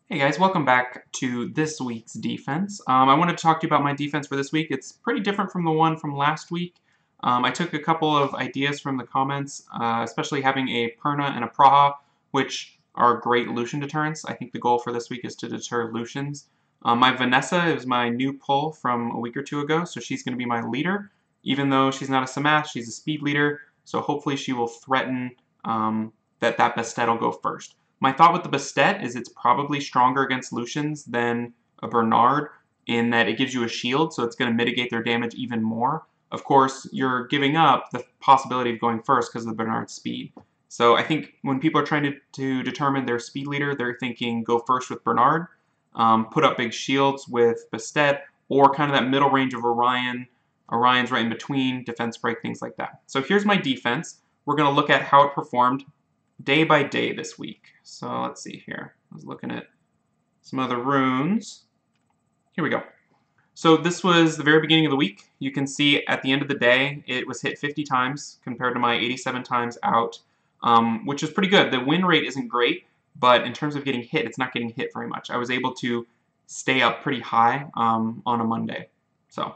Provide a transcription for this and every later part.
Hey guys, welcome back to this week's defense. I wanted to talk to you about my defense for this week. It's pretty different from the one from last week. I took a couple of ideas from the comments, especially having a Perna and a Praha, which are great Lucian deterrents. I think the goal for this week is to deter Lucians. My Vanessa is my new pull from a week or two ago, so she's going to be my leader. Even though she's not a Samath, she's a speed leader, so hopefully she will threaten that Bastet will go first. My thought with the Bastet is it's probably stronger against Lucians than a Bernard in that it gives you a shield, so it's going to mitigate their damage even more. Of course, you're giving up the possibility of going first because of the Bernard's speed. So I think when people are trying to determine their speed leader, they're thinking go first with Bernard, put up big shields with Bastet, or kind of that middle range of Orion. Orion's right in between, defense break, things like that. So here's my defense. We're going to look at how it performed day by day this week. So let's see here. I was looking at some other runes. Here we go. So this was the very beginning of the week. You can see at the end of the day, it was hit 50 times compared to my 87 times out, which is pretty good. The win rate isn't great, but in terms of getting hit, it's not getting hit very much. I was able to stay up pretty high on a Monday. So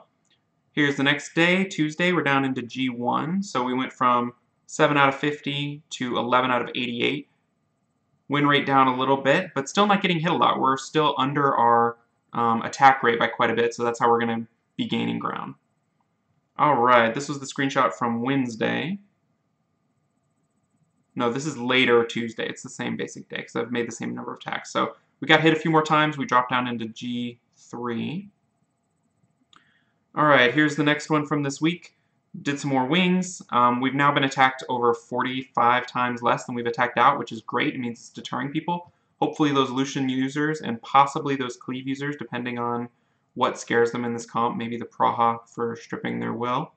here's the next day, Tuesday, we're down into G1. So we went from 7 out of 50 to 11 out of 88. Win rate down a little bit, but still not getting hit a lot. We're still under our attack rate by quite a bit, so that's how we're going to be gaining ground. Alright, this was the screenshot from Wednesday. No, this is later Tuesday. It's the same basic day because I've made the same number of attacks. So we got hit a few more times. We dropped down into G3. Alright, here's the next one from this week. Did some more wings. We've now been attacked over 45 times less than we've attacked out, which is great. It means it's deterring people. Hopefully those Lucian users and possibly those Cleave users, depending on what scares them in this comp, maybe the Praha for stripping their will.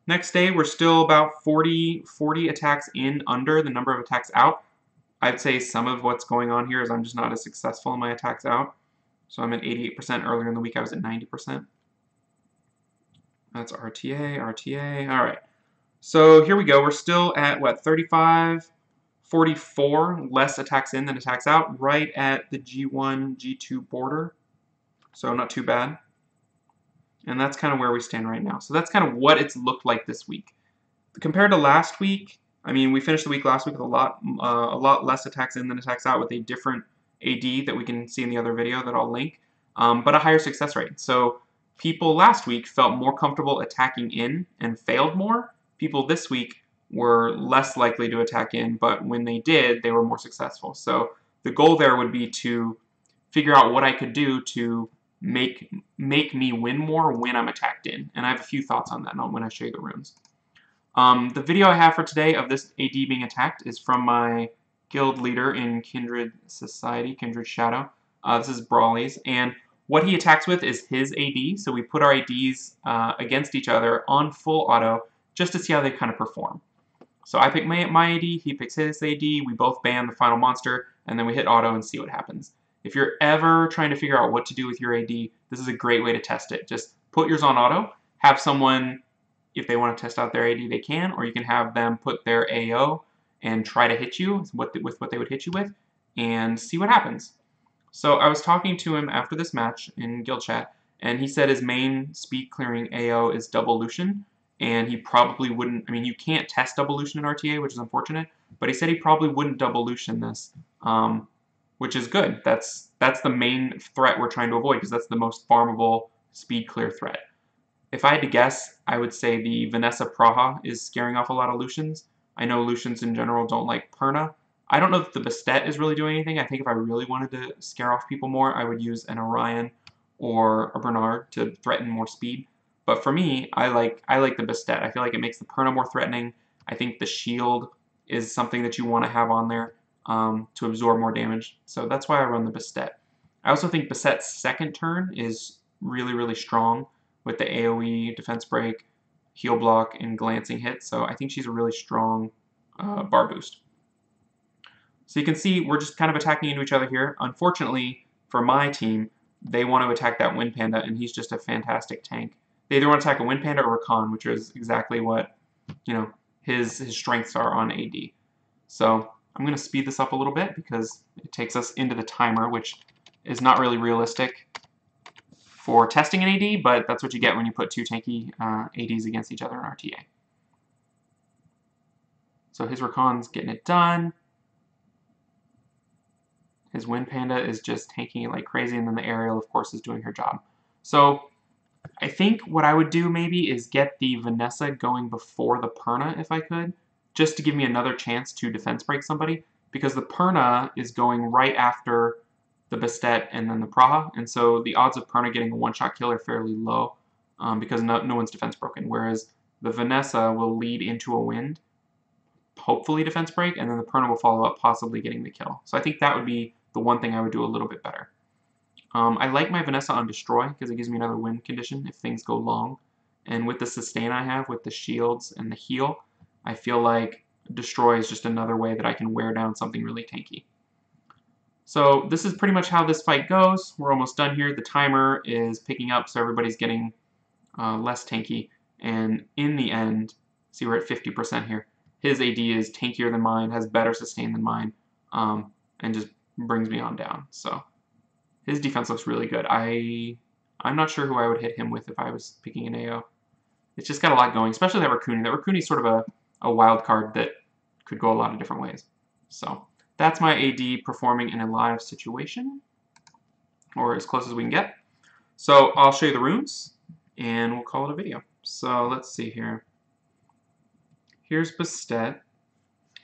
Next day, we're still about 40 attacks in under the number of attacks out. I'd say some of what's going on here is I'm just not as successful in my attacks out. So I'm at 88%. Earlier in the week, I was at 90%. That's RTA, RTA. All right. So here we go. We're still at, what, 35, 44 less attacks in than attacks out, right at the G1, G2 border. So not too bad. And that's kind of where we stand right now. So that's kind of what it's looked like this week. Compared to last week, I mean, we finished the week last week with a lot less attacks in than attacks out with a different AD that we can see in the other video that I'll link, but a higher success rate. So people last week felt more comfortable attacking in and failed more. People this week were less likely to attack in, but when they did, they were more successful. So the goal there would be to figure out what I could do to make me win more when I'm attacked in. And I have a few thoughts on that when I show you the runes. The video I have for today of this AD being attacked is from my guild leader in Kindred Society, Kindred Shadow. This is Brollyz, and what he attacks with is his AD, so we put our ADs against each other on full auto just to see how they kind of perform. So I pick my AD, he picks his AD, we both ban the final monster, and then we hit auto and see what happens. If you're ever trying to figure out what to do with your AD, this is a great way to test it. Just put yours on auto, have someone, if they want to test out their AD, they can, or you can have them put their AO and try to hit you with what they would hit you with, and see what happens. So I was talking to him after this match in guild chat, and he said his main speed clearing AO is double Lucian, and he probably wouldn't, I mean, you can't test double Lucian in RTA, which is unfortunate, but he said he probably wouldn't double Lucian this, which is good. That's the main threat we're trying to avoid, because that's the most farmable speed clear threat. If I had to guess, I would say the Vanessa Praha is scaring off a lot of Lucians. I know Lucians in general don't like Perna. I don't know if the Bastet is really doing anything. I think if I really wanted to scare off people more, I would use an Orion or a Bernard to threaten more speed. But for me, I like the Bastet. I feel like it makes the Perna more threatening. I think the shield is something that you want to have on there to absorb more damage. So that's why I run the Bastet. I also think Bastet's second turn is really, really strong with the AoE, defense break, heal block, and glancing hit. So I think she's a really strong bar boost. So you can see we're just kind of attacking into each other here. Unfortunately, for my team, they want to attack that Wind Panda, and he's just a fantastic tank. They either want to attack a Wind Panda or a Khan, which is exactly what his strengths are on AD. So I'm going to speed this up a little bit because it takes us into the timer, which is not really realistic for testing an AD, but that's what you get when you put two tanky ADs against each other in RTA. So his Rakan's getting it done. His Wind Panda is just tanking it like crazy, and then the Aerial, of course, is doing her job. So I think what I would do maybe is get the Vanessa going before the Perna if I could, just to give me another chance to defense break somebody, because the Perna is going right after the Bastet and then the Praha, and so the odds of Perna getting a one-shot kill are fairly low because no one's defense broken, whereas the Vanessa will lead into a wind, hopefully defense break, and then the Perna will follow up, possibly getting the kill. So I think that would be the one thing I would do a little bit better. I like my Vanessa on Destroy because it gives me another win condition if things go long. And with the sustain I have, with the shields and the heal, I feel like Destroy is just another way that I can wear down something really tanky. So this is pretty much how this fight goes. We're almost done here. The timer is picking up, so everybody's getting less tanky. And in the end, see we're at 50% here. His AD is tankier than mine, has better sustain than mine, and just brings me on down. So his defense looks really good. I'm not sure who I would hit him with if I was picking an AO. It's just got a lot going, especially that Rune. That Rune is sort of a wild card that could go a lot of different ways. So that's my AD performing in a live situation, or as close as we can get. So I'll show you the runes, and we'll call it a video. So let's see here. Here's Bastet.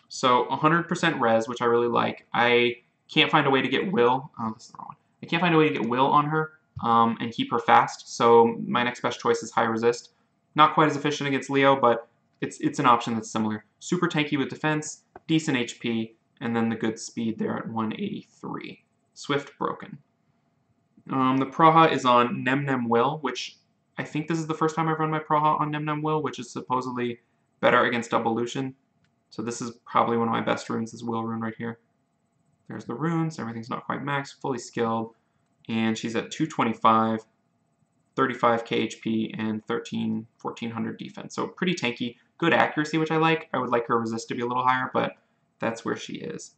So 100% res, which I really like. I can't find a way to get Will. Oh, this is the wrong one. I can't find a way to get Will on her and keep her fast. So my next best choice is high resist. Not quite as efficient against Leo, but it's an option that's similar. Super tanky with defense, decent HP, and then the good speed there at 183. Swift broken. The Praha is on Nem Will, which I think this is the first time I've run my Praha on Nem Will, which is supposedly better against Evolution. So this is probably one of my best runes, this Will rune right here. There's the runes, everything's not quite max, fully skilled, and she's at 225, 35k HP, and 1400 defense. So pretty tanky, good accuracy, which I like. I would like her resist to be a little higher, but that's where she is.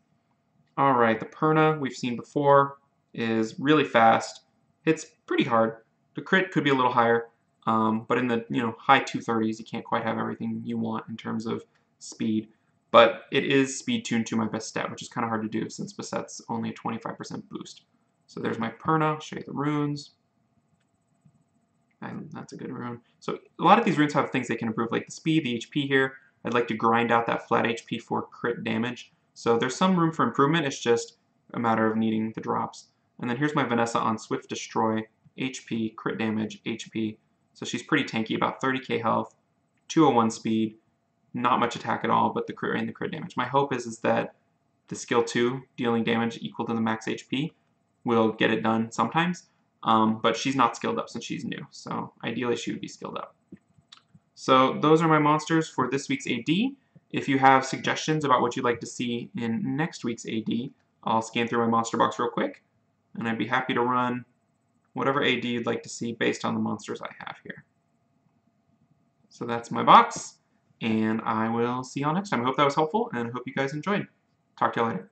Alright, the Perna, we've seen before, is really fast, hits pretty hard. The crit could be a little higher, but in the high 230s, you can't quite have everything you want in terms of speed. But it is speed tuned to my Bastet, which is kind of hard to do since Bastet's only a 25% boost. So there's my Perna. I'll show you the runes. And that's a good rune. So a lot of these runes have things they can improve, like the speed, the HP here. I'd like to grind out that flat HP for crit damage. So there's some room for improvement. It's just a matter of needing the drops. And then here's my Vanessa on Swift Destroy, HP, crit damage, HP. So she's pretty tanky, about 30k health, 201 speed. Not much attack at all, but the crit rate and the crit damage. My hope is that the skill 2, dealing damage equal to the max HP, will get it done sometimes. But she's not skilled up since she's new, so ideally she would be skilled up. So those are my monsters for this week's AD. If you have suggestions about what you'd like to see in next week's AD, I'll scan through my monster box real quick, and I'd be happy to run whatever AD you'd like to see based on the monsters I have here. So that's my box. And I will see y'all next time. I hope that was helpful, and I hope you guys enjoyed. Talk to y'all later.